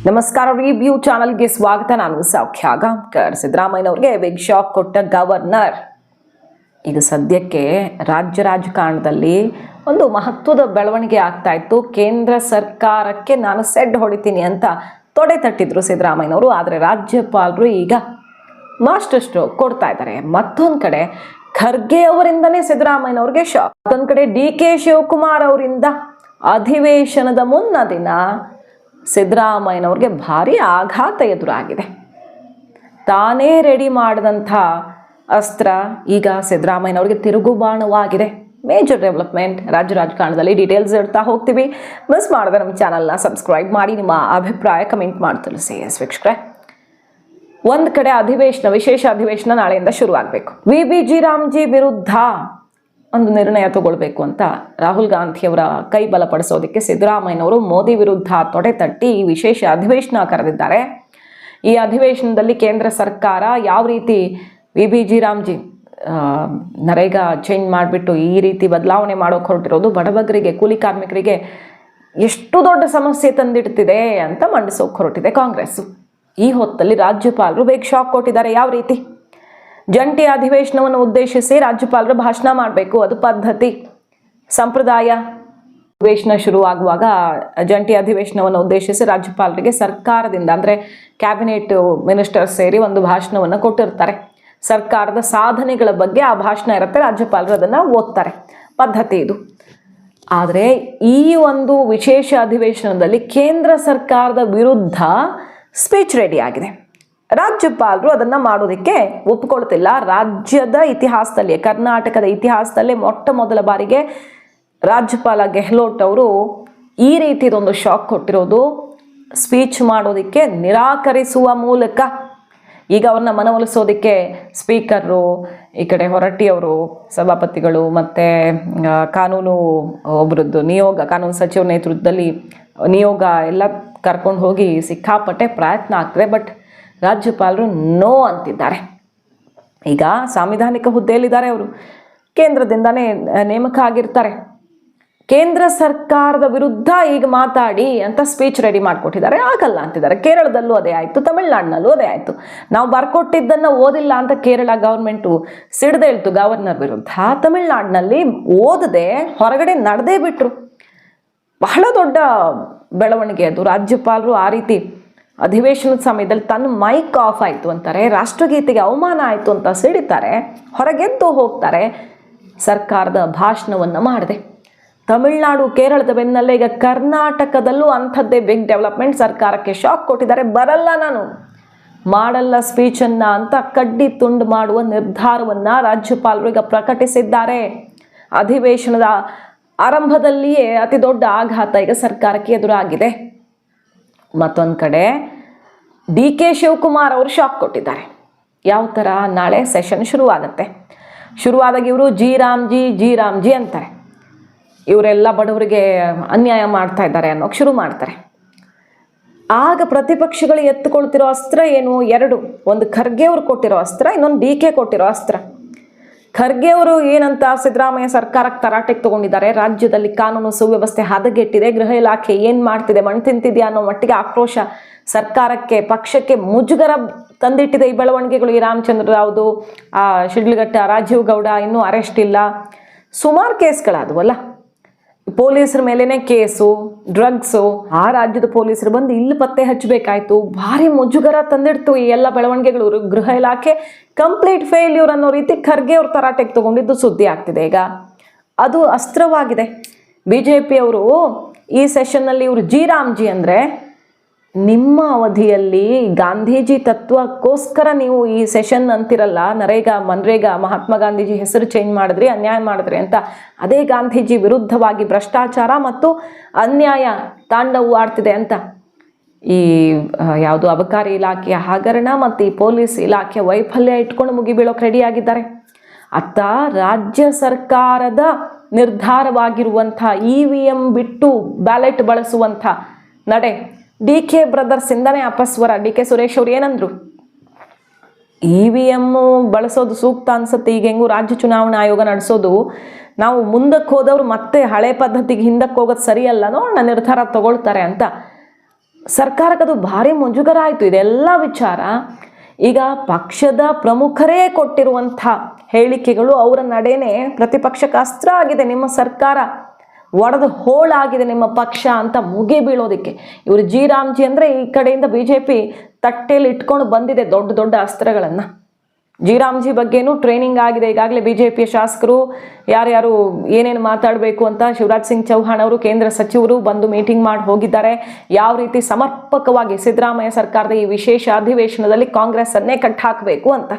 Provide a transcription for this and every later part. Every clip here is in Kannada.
ನಮಸ್ಕಾರ, ರಿವ್ಯೂ ಚಾನಲ್ಗೆ ಸ್ವಾಗತ. ನಾನು ಸೌಖ್ಯ ಗಾಂವ್ಕರ್. ಸಿದ್ದರಾಮಯ್ಯನವ್ರಿಗೆ ಬಿಗ್ ಶಾಕ್ ಕೊಟ್ಟ ಗವರ್ನರ್. ಇದು ಸದ್ಯಕ್ಕೆ ರಾಜ್ಯ ರಾಜಕಾರಣದಲ್ಲಿ ಒಂದು ಮಹತ್ವದ ಬೆಳವಣಿಗೆ ಆಗ್ತಾ ಇತ್ತು. ಕೇಂದ್ರ ಸರ್ಕಾರಕ್ಕೆ ನಾನು ಸೆಡ್ ಹೊಡಿತೀನಿ ಅಂತ ತೊಡೆ ತಟ್ಟಿದ್ರು ಸಿದ್ದರಾಮಯ್ಯನವರು. ಆದರೆ ರಾಜ್ಯಪಾಲರು ಈಗ ಮಾಸ್ಟರ್ ಸ್ಟ್ರೋಕ್ ಕೊಡ್ತಾ ಇದ್ದಾರೆ. ಮತ್ತೊಂದು ಕಡೆ ಖರ್ಗೆ ಅವರಿಂದನೇ ಸಿದ್ದರಾಮಯ್ಯನವ್ರಿಗೆ ಶಾಕ್. ಮತ್ತೊಂದು ಕಡೆ DK ಶಿವಕುಮಾರ್ ಅವರಿಂದ ಅಧಿವೇಶನದ ಮುನ್ನ ದಿನ ಸಿದ್ದರಾಮಯ್ಯನವ್ರಿಗೆ ಭಾರಿ ಆಘಾತ ಎದುರಾಗಿದೆ. ತಾನೇ ರೆಡಿ ಮಾಡಿದಂಥ ಅಸ್ತ್ರ ಈಗ ಸಿದ್ದರಾಮಯ್ಯನವ್ರಿಗೆ ತಿರುಗುಬಾಣವಾಗಿದೆ. ಮೇಜರ್ ಡೆವಲಪ್ಮೆಂಟ್ ರಾಜ್ಯ ರಾಜಕಾರಣದಲ್ಲಿ ಡೀಟೇಲ್ಸ್ ಇಡ್ತಾ ಹೋಗ್ತೀವಿ. ಮಿಸ್ ಮಾಡಿದ್ರೆ ನಮ್ಮ ಚಾನಲ್ನ ಸಬ್ಸ್ಕ್ರೈಬ್ ಮಾಡಿ, ನಿಮ್ಮ ಅಭಿಪ್ರಾಯ ಕಮೆಂಟ್ ಮಾಡಿ ತಿಳಿಸಿ. ವೀಕ್ಷಕರೇ, ಒಂದು ಕಡೆ ಅಧಿವೇಶನ, ವಿಶೇಷ ಅಧಿವೇಶನ ನಾಳೆಯಿಂದ ಶುರುವಾಗಬೇಕು. VBG ರಾಮ್ಜಿ ವಿರುದ್ಧ ಒಂದು ನಿರ್ಣಯ ತಗೊಳ್ಬೇಕು ಅಂತ ರಾಹುಲ್ ಗಾಂಧಿಯವರ ಕೈ ಬಲಪಡಿಸೋದಕ್ಕೆ ಸಿದ್ದರಾಮಯ್ಯನವರು ಮೋದಿ ವಿರುದ್ಧ ತೊಡೆ ತಟ್ಟಿ ಈ ವಿಶೇಷ ಅಧಿವೇಶನ ಕರೆದಿದ್ದಾರೆ. ಈ ಅಧಿವೇಶನದಲ್ಲಿ ಕೇಂದ್ರ ಸರ್ಕಾರ ಯಾವ ರೀತಿ VBG ರಾಮ್ಜಿ ನರೇಗಾ ಚೇಂಜ್ ಮಾಡಿಬಿಟ್ಟು ಈ ರೀತಿ ಬದಲಾವಣೆ ಮಾಡೋಕೆ ಹೊರಟಿರೋದು ಬಡಬಗರಿಗೆ, ಕೂಲಿ ಕಾರ್ಮಿಕರಿಗೆ ಎಷ್ಟು ದೊಡ್ಡ ಸಮಸ್ಯೆ ತಂದಿಡ್ತಿದೆ ಅಂತ ಮಂಡಿಸೋಕೆ ಹೊರಟಿದೆ ಕಾಂಗ್ರೆಸ್. ಈ ಹೊತ್ತಲ್ಲಿ ರಾಜ್ಯಪಾಲರು ಬೇಗ ಶಾಕ್ ಕೊಟ್ಟಿದ್ದಾರೆ. ಯಾವ ರೀತಿ? ಜಂಟಿ ಅಧಿವೇಶನವನ್ನು ಉದ್ದೇಶಿಸಿ ರಾಜ್ಯಪಾಲರು ಭಾಷಣ ಮಾಡಬೇಕು, ಅದು ಪದ್ಧತಿ, ಸಂಪ್ರದಾಯ. ಅಧಿವೇಶನ ಶುರುವಾಗುವಾಗ ಜಂಟಿ ಅಧಿವೇಶನವನ್ನು ಉದ್ದೇಶಿಸಿ ರಾಜ್ಯಪಾಲರಿಗೆ ಸರ್ಕಾರದಿಂದ, ಅಂದರೆ ಕ್ಯಾಬಿನೆಟ್ ಮಿನಿಸ್ಟರ್ ಸೇರಿ ಒಂದು ಭಾಷಣವನ್ನು ಕೊಟ್ಟಿರ್ತಾರೆ. ಸರ್ಕಾರದ ಸಾಧನೆಗಳ ಬಗ್ಗೆ ಆ ಭಾಷಣ ಇರುತ್ತೆ, ರಾಜ್ಯಪಾಲರು ಅದನ್ನು ಓದ್ತಾರೆ. ಪದ್ಧತಿ ಇದು. ಆದರೆ ಈ ಒಂದು ವಿಶೇಷ ಅಧಿವೇಶನದಲ್ಲಿ ಕೇಂದ್ರ ಸರ್ಕಾರದ ವಿರುದ್ಧ ಸ್ಪೀಚ್ ರೆಡಿ ಆಗಿದೆ. ರಾಜ್ಯಪಾಲರು ಅದನ್ನು ಮಾಡೋದಕ್ಕೆ ಒಪ್ಪಿಕೊಳ್ತಿಲ್ಲ. ರಾಜ್ಯದ ಇತಿಹಾಸದಲ್ಲಿ, ಕರ್ನಾಟಕದ ಇತಿಹಾಸದಲ್ಲೇ ಮೊಟ್ಟ ಮೊದಲ ಬಾರಿಗೆ ರಾಜ್ಯಪಾಲ ಗೆಹ್ಲೋಟ್ ಅವರು ಈ ರೀತಿದೊಂದು ಶಾಕ್ ಕೊಟ್ಟಿರೋದು. ಸ್ಪೀಚ್ ಮಾಡೋದಕ್ಕೆ ನಿರಾಕರಿಸುವ ಮೂಲಕ ಈಗ ಅವ್ರನ್ನ ಮನವೊಲಿಸೋದಕ್ಕೆ ಸ್ಪೀಕರು, ಈ ಕಡೆ ಹೊರಟ್ಟಿಯವರು, ಸಭಾಪತಿಗಳು, ಮತ್ತು ಕಾನೂನು ಒಬ್ಬರದ್ದು ನಿಯೋಗ, ಕಾನೂನು ಸಚಿವರ ನೇತೃತ್ವದಲ್ಲಿ ನಿಯೋಗ ಎಲ್ಲ ಕರ್ಕೊಂಡು ಹೋಗಿ ಸಿಕ್ಕಾಪಟ್ಟೆ ಪ್ರಯತ್ನ ಆಗ್ತದೆ. ಬಟ್ ರಾಜ್ಯಪಾಲರು ನೋ ಅಂತಿದ್ದಾರೆ. ಈಗ ಸಾಂವಿಧಾನಿಕ ಹುದ್ದೆಯಲ್ಲಿದ್ದಾರೆ ಅವರು, ಕೇಂದ್ರದಿಂದನೇ ನೇಮಕ ಆಗಿರ್ತಾರೆ. ಕೇಂದ್ರ ಸರ್ಕಾರದ ವಿರುದ್ಧ ಈಗ ಮಾತಾಡಿ ಅಂತ ಸ್ಪೀಚ್ ರೆಡಿ ಮಾಡಿಕೊಟ್ಟಿದ್ದಾರೆ. ಆಗಲ್ಲ ಅಂತಿದ್ದಾರೆ. ಕೇರಳದಲ್ಲೂ ಅದೇ ಆಯಿತು, ತಮಿಳುನಾಡಿನಲ್ಲೂ ಅದೇ ಆಯಿತು. ನಾವು ಬರ್ಕೊಟ್ಟಿದ್ದನ್ನು ಓದಿಲ್ಲ ಅಂತ ಕೇರಳ ಗೌರ್ಮೆಂಟು ಸಿಡ್ದೇಳ್ತು ಗವರ್ನರ್ ವಿರುದ್ಧ. ತಮಿಳುನಾಡಿನಲ್ಲಿ ಓದದೆ ಹೊರಗಡೆ ನಡೆದೇ ಬಿಟ್ರು. ಬಹಳ ದೊಡ್ಡ ಬೆಳವಣಿಗೆ ಅದು. ರಾಜ್ಯಪಾಲರು ಆ ರೀತಿ ಅಧಿವೇಶನದ ಸಮಯದಲ್ಲಿ ತನ್ನ ಮೈಕ್ ಆಫ್ ಆಯಿತು ಅಂತಾರೆ, ರಾಷ್ಟ್ರಗೀತೆಗೆ ಅವಮಾನ ಆಯಿತು ಅಂತ ಸಿಡಿತಾರೆ, ಹೊರಗೆದ್ದು ಹೋಗ್ತಾರೆ. ಸರ್ಕಾರದ ಭಾಷಣವನ್ನು ಮಾಡಿದೆ. ತಮಿಳುನಾಡು, ಕೇರಳದ ಬೆನ್ನಲ್ಲೇ ಈಗ ಕರ್ನಾಟಕದಲ್ಲೂ ಅಂಥದ್ದೇ ಬಿಗ್ ಡೆವಲಪ್ಮೆಂಟ್. ಸರ್ಕಾರಕ್ಕೆ ಶಾಕ್ ಕೊಟ್ಟಿದ್ದಾರೆ. ಬರಲ್ಲ, ನಾನು ಮಾಡಲ್ಲ ಸ್ಪೀಚನ್ನು ಅಂತ ಕಡ್ಡಿ ತುಂಡು ಮಾಡುವ ನಿರ್ಧಾರವನ್ನು ರಾಜ್ಯಪಾಲರು ಈಗ ಪ್ರಕಟಿಸಿದ್ದಾರೆ. ಅಧಿವೇಶನದ ಆರಂಭದಲ್ಲಿಯೇ ಅತಿ ದೊಡ್ಡ ಆಘಾತ ಈಗ ಸರ್ಕಾರಕ್ಕೆ ಎದುರಾಗಿದೆ. ಮತ್ತೊಂದು ಕಡೆ DK ಶಿವಕುಮಾರ್ ಅವರು ಶಾಕ್ ಕೊಟ್ಟಿದ್ದಾರೆ. ಯಾವ ಥರ? ನಾಳೆ ಸೆಷನ್ ಶುರುವಾಗುತ್ತೆ. ಶುರುವಾದಾಗ ಇವರು ಜಿ ರಾಮ್ಜಿ ಅಂತಾರೆ. ಇವರೆಲ್ಲ ಬಡವರಿಗೆ ಅನ್ಯಾಯ ಮಾಡ್ತಾ ಇದ್ದಾರೆ ಅನ್ನೋಕೆ ಶುರು ಮಾಡ್ತಾರೆ. ಆಗ ಪ್ರತಿಪಕ್ಷಗಳು ಎತ್ತುಕೊಳ್ತಿರೋ ಅಸ್ತ್ರ ಏನು? ಎರಡು. ಒಂದು ಖರ್ಗೆ ಅವರು ಕೊಟ್ಟಿರೋ ಅಸ್ತ್ರ, ಇನ್ನೊಂದು DK ಕೊಟ್ಟಿರೋ ಅಸ್ತ್ರ. ಖರ್ಗೆ ಅವರು ಏನಂತ ಸಿದ್ದರಾಮಯ್ಯ ಸರ್ಕಾರಕ್ಕೆ ತರಾಟೆಗೆ ತಗೊಂಡಿದ್ದಾರೆ. ರಾಜ್ಯದಲ್ಲಿ ಕಾನೂನು ಸುವ್ಯವಸ್ಥೆ ಹದಗೆಟ್ಟಿದೆ, ಗೃಹ ಇಲಾಖೆ ಏನು ಮಾಡ್ತಿದೆ, ಮಣ್ಣು ತಿಂತಿದೆಯಾ ಅನ್ನೋ ಮಟ್ಟಿಗೆ ಆಕ್ರೋಶ ಸರ್ಕಾರಕ್ಕೆ, ಪಕ್ಷಕ್ಕೆ ಮುಜುಗರ ತಂದಿಟ್ಟಿದೆ ಈ ಬೆಳವಣಿಗೆಗಳು. ಈ ರಾಮಚಂದ್ರ ರಾವ್ದು, ಶಿಡ್ಲಘಟ್ಟ ರಾಜೀವ್ ಗೌಡ ಇನ್ನೂ ಅರೆಸ್ಟ್ ಇಲ್ಲ. ಸುಮಾರು ಕೇಸ್ಗಳಾದವಲ್ಲ, ಪೊಲೀಸರ ಮೇಲೇನೆ ಕೇಸು, ಡ್ರಗ್ಸು. ಆ ರಾಜ್ಯದ ಪೊಲೀಸರು ಬಂದು ಇಲ್ಲಿ ಪತ್ತೆ ಹಚ್ಚಬೇಕಾಯ್ತು. ಭಾರಿ ಮುಜುಗರ ತಂದಿಡ್ತು ಈ ಎಲ್ಲ ಬೆಳವಣಿಗೆಗಳು. ಗೃಹ ಇಲಾಖೆ ಕಂಪ್ಲೀಟ್ ಫೇಲ್ಯೂರ್ ಅನ್ನೋ ರೀತಿ ಖರ್ಗೆ ಅವ್ರು ತರಾಟೆಗೆ ತಗೊಂಡಿದ್ದು ಸುದ್ದಿ ಆಗ್ತಿದೆ ಈಗ. ಅದು ಅಸ್ತ್ರವಾಗಿದೆ. BJP ಅವರು ಈ ಸೆಷನ್ನಲ್ಲಿ ಇವರು ಜಿ ರಾಮ್ಜಿ ಅಂದರೆ, ನಿಮ್ಮ ಅವಧಿಯಲ್ಲಿ ಗಾಂಧೀಜಿ ತತ್ವಕ್ಕೋಸ್ಕರ ನೀವು ಈ ಸೆಷನ್ ಅಂತಿರಲ್ಲ, ಮನ್ರೇಗಾ ಮಹಾತ್ಮ ಗಾಂಧೀಜಿ ಹೆಸರು ಚೇಂಜ್ ಮಾಡಿದ್ರಿ, ಅನ್ಯಾಯ ಮಾಡಿದ್ರಿ ಅಂತ. ಅದೇ ಗಾಂಧೀಜಿ ವಿರುದ್ಧವಾಗಿ ಭ್ರಷ್ಟಾಚಾರ ಮತ್ತು ಅನ್ಯಾಯ ತಾಂಡವವಾಡ್ತಿದೆ ಅಂತ ಈ ಯಾವುದು ಅಬಕಾರಿ ಇಲಾಖೆಯ ಹಗರಣ ಮತ್ತು ಈ ಪೊಲೀಸ್ ಇಲಾಖೆಯ ವೈಫಲ್ಯ ಇಟ್ಕೊಂಡು ಮುಗಿಬೀಳೋಕೆ ರೆಡಿಯಾಗಿದ್ದಾರೆ. ಅತ್ತ ರಾಜ್ಯ ಸರ್ಕಾರದ ನಿರ್ಧಾರವಾಗಿರುವಂಥ EVM ಬಿಟ್ಟು ಬ್ಯಾಲೆಟ್ ಬಳಸುವಂಥ ನಡೆ DK ಬ್ರದರ್ಸ್ ಇಂದನೇ ಅಪಸ್ವರ. DK ಸುರೇಶ್ ಅವ್ರು ಏನಂದ್ರು? EVM ಬಳಸೋದು ಸೂಕ್ತ ಅನ್ಸುತ್ತೆ. ಈಗ ಹೆಂಗೂ ರಾಜ್ಯ ಚುನಾವಣಾ ಆಯೋಗ ನಡೆಸೋದು, ನಾವು ಮುಂದಕ್ಕೆ ಹೋದವ್ರು ಮತ್ತೆ ಹಳೆ ಪದ್ಧತಿಗೆ ಹಿಂದಕ್ಕೆ ಹೋಗೋದು ಸರಿಯಲ್ಲ, ನೋಡೋಣ ನಿರ್ಧಾರ ತಗೊಳ್ತಾರೆ ಅಂತ. ಸರ್ಕಾರಕ್ಕೆ ಅದು ಭಾರಿ ಮುಜುಗರ ಆಯಿತು. ಇದೆಲ್ಲ ವಿಚಾರ ಈಗ ಪಕ್ಷದ ಪ್ರಮುಖರೇ ಕೊಟ್ಟಿರುವಂಥ ಹೇಳಿಕೆಗಳು, ಅವರ ನಡೆನೇ ಪ್ರತಿಪಕ್ಷಕ್ಕೆ ಅಸ್ತ್ರ ಆಗಿದೆ. ನಿಮ್ಮ ಸರ್ಕಾರ ಒಡೆದು ಹೋಳಾಗಿದೆ ನಿಮ್ಮ ಪಕ್ಷ ಅಂತ ಮುಗಿ ಬೀಳೋದಕ್ಕೆ ಇವರು ಜಿ ಅಂದರೆ ಈ ಕಡೆಯಿಂದ BJP ತಟ್ಟೆಯಲ್ಲಿ ಇಟ್ಕೊಂಡು ಬಂದಿದೆ ದೊಡ್ಡ ದೊಡ್ಡ ಅಸ್ತ್ರಗಳನ್ನು. ಜಿ ಬಗ್ಗೆನೂ ಟ್ರೈನಿಂಗ್ ಆಗಿದೆ ಈಗಾಗಲೇ. BJPಯ ಶಾಸಕರು ಯಾರ್ಯಾರು ಏನೇನು ಮಾತಾಡಬೇಕು ಅಂತ ಶಿವರಾಜ್ ಸಿಂಗ್ ಚೌಹಾಣ್ ಅವರು ಕೇಂದ್ರ ಸಚಿವರು ಬಂದು ಮೀಟಿಂಗ್ ಮಾಡಿ ಹೋಗಿದ್ದಾರೆ. ಯಾವ ರೀತಿ ಸಮರ್ಪಕವಾಗಿ ಸಿದ್ದರಾಮಯ್ಯ ಸರ್ಕಾರದ ಈ ವಿಶೇಷ ಅಧಿವೇಶನದಲ್ಲಿ ಕಾಂಗ್ರೆಸ್ ಅನ್ನೇ ಕಟ್ಟಾಕಬೇಕು ಅಂತ.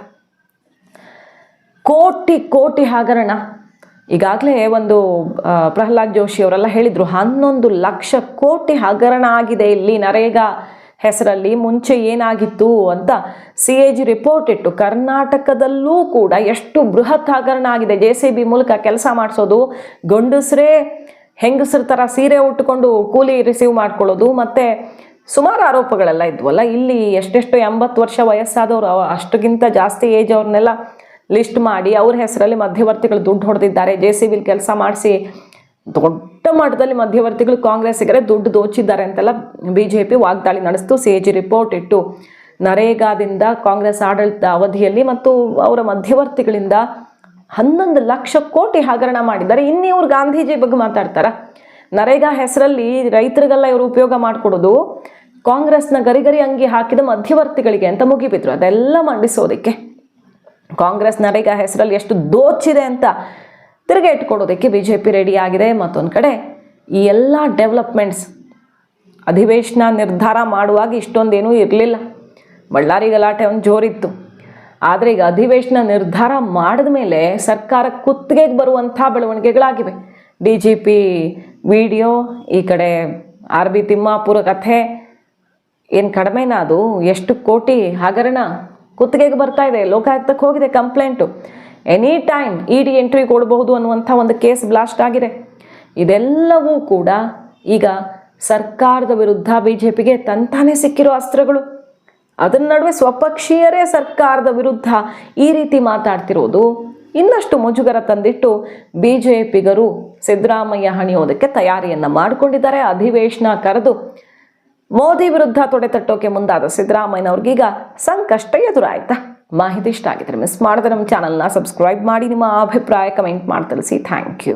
ಕೋಟಿ ಕೋಟಿ ಹಗರಣ ಈಗಾಗಲೇ ಒಂದು ಪ್ರಹ್ಲಾದ್ ಜೋಶಿ ಅವರೆಲ್ಲ ಹೇಳಿದರು 11 ಲಕ್ಷ ಕೋಟಿ ಹಗರಣ ಆಗಿದೆ ಇಲ್ಲಿ ನರೇಗಾ ಹೆಸರಲ್ಲಿ. ಮುಂಚೆ ಏನಾಗಿತ್ತು ಅಂತ CAG ರಿಪೋರ್ಟ್ ಇಟ್ಟು ಕರ್ನಾಟಕದಲ್ಲೂ ಕೂಡ ಎಷ್ಟು ಬೃಹತ್ ಹಗರಣ ಆಗಿದೆ. JCB ಮೂಲಕ ಕೆಲಸ ಮಾಡಿಸೋದು, ಗಂಡಸರೇ ಹೆಂಗಸರ ಥರ ಸೀರೆ ಉಟ್ಕೊಂಡು ಕೂಲಿ ರಿಸೀವ್ ಮಾಡ್ಕೊಳ್ಳೋದು, ಮತ್ತು ಸುಮಾರು ಆರೋಪಗಳೆಲ್ಲ ಇದ್ವಲ್ಲ. ಇಲ್ಲಿ ಎಷ್ಟೆಷ್ಟು 80 ವರ್ಷ ವಯಸ್ಸಾದವರು, ಅಷ್ಟಕ್ಕಿಂತ ಜಾಸ್ತಿ ಏಜ್ ಅವ್ರನ್ನೆಲ್ಲ ಲಿಸ್ಟ್ ಮಾಡಿ ಅವ್ರ ಹೆಸರಲ್ಲಿ ಮಧ್ಯವರ್ತಿಗಳು ದುಡ್ಡು ಹೊಡೆದಿದ್ದಾರೆ. JCB ಕೆಲಸ ಮಾಡಿಸಿ ದೊಡ್ಡ ಮಟ್ಟದಲ್ಲಿ ಮಧ್ಯವರ್ತಿಗಳು ಕಾಂಗ್ರೆಸ್ಸಿಗರೇ ದುಡ್ಡು ದೋಚಿದ್ದಾರೆ ಅಂತೆಲ್ಲ BJP ವಾಗ್ದಾಳಿ ನಡೆಸ್ತು. CAG ರಿಪೋರ್ಟ್ ಇಟ್ಟು ನರೇಗಾದಿಂದ ಕಾಂಗ್ರೆಸ್ ಆಡಳಿತ ಅವಧಿಯಲ್ಲಿ ಮತ್ತು ಅವರ ಮಧ್ಯವರ್ತಿಗಳಿಂದ 11 ಲಕ್ಷ ಕೋಟಿ ಹಗರಣ ಮಾಡಿದ್ದಾರೆ. ಇನ್ನು ಇವ್ರು ಗಾಂಧೀಜಿ ಬಗ್ಗೆ ಮಾತಾಡ್ತಾರ? ನರೇಗಾ ಹೆಸರಲ್ಲಿ ರೈತರಿಗೆಲ್ಲ ಇವರು ಉಪಯೋಗ ಮಾಡಿಕೊಡೋದು ಕಾಂಗ್ರೆಸ್ನ ಗರಿಗರಿ ಅಂಗಿ ಹಾಕಿದ ಮಧ್ಯವರ್ತಿಗಳಿಗೆ ಅಂತ ಮುಗಿಬಿದ್ರು. ಅದೆಲ್ಲ ಮಂಡಿಸೋದಕ್ಕೆ ಕಾಂಗ್ರೆಸ್ ನರೇಗಾ ಹೆಸರಲ್ಲಿ ಎಷ್ಟು ದೋಚಿದೆ ಅಂತ ತಿರುಗಿ ಇಟ್ಕೊಡೋದಕ್ಕೆ BJP ರೆಡಿ ಆಗಿದೆ. ಮತ್ತೊಂದು ಕಡೆ ಈ ಎಲ್ಲ ಡೆವಲಪ್ಮೆಂಟ್ಸ್ ಅಧಿವೇಶನ ನಿರ್ಧಾರ ಮಾಡುವಾಗ ಇಷ್ಟೊಂದೇನೂ ಇರಲಿಲ್ಲ. ಬಳ್ಳಾರಿ ಗಲಾಟೆ ಒಂದು ಜೋರಿತ್ತು. ಆದರೆ ಈಗ ಅಧಿವೇಶನ ನಿರ್ಧಾರ ಮಾಡಿದ ಮೇಲೆ ಸರ್ಕಾರ ಕುತ್ತಿಗೆಗೆ ಬರುವಂಥ ಬೆಳವಣಿಗೆಗಳಾಗಿವೆ. DGP ವಿಡಿಯೋ, ಈ ಕಡೆ RB ತಿಮ್ಮಾಪುರ ಕಥೆ, ಏನು ಕಡಿಮೆನಾ ಅದು? ಎಷ್ಟು ಕೋಟಿ ಹಗರಣ ಕುತ್ತಿಗೆಗೆ ಬರ್ತಾ ಇದೆ. ಲೋಕಾಯುಕ್ತಕ್ಕೆ ಹೋಗಿದೆ complaint. Any time ED entry ಕೊಡಬಹುದು ಅನ್ನುವಂಥ ಒಂದು ಕೇಸ್ ಬ್ಲಾಸ್ಟ್ ಆಗಿದೆ. ಇದೆಲ್ಲವೂ ಕೂಡ ಈಗ ಸರ್ಕಾರದ ವಿರುದ್ಧ BJPಗೆ ತಂತಾನೆ ಸಿಕ್ಕಿರೋ ಅಸ್ತ್ರಗಳು. ಅದರ ನಡುವೆ ಸ್ವಪಕ್ಷೀಯರೇ ಸರ್ಕಾರದ ವಿರುದ್ಧ ಈ ರೀತಿ ಮಾತಾಡ್ತಿರೋದು ಇನ್ನಷ್ಟು ಮುಜುಗರ ತಂದಿಟ್ಟು BJPಗರು ಸಿದ್ದರಾಮಯ್ಯ ಹಣಿಯೋದಕ್ಕೆ ತಯಾರಿಯನ್ನು ಮಾಡಿಕೊಂಡಿದ್ದಾರೆ. ಅಧಿವೇಶನ ಕರೆದು ಮೋದಿ ವಿರುದ್ಧ ತೊಡೆತಟ್ಟೋಕೆ ಮುಂದಾದ ಸಿದ್ದರಾಮಯ್ಯನವ್ರಿಗೀಗ ಸಂಕಷ್ಟ ಎದುರಾಯ್ತಾ? ಮಾಹಿತಿ ಇಷ್ಟ ಆಗಿದ್ರೆ ಮಿಸ್ ಮಾಡದೆ ನಮ್ಮ ಚಾನಲ್ನ ಸಬ್ಸ್ಕ್ರೈಬ್ ಮಾಡಿ, ನಿಮ್ಮ ಅಭಿಪ್ರಾಯ ಕಮೆಂಟ್ ಮಾಡಿ ತಿಳಿಸಿ. Thank you.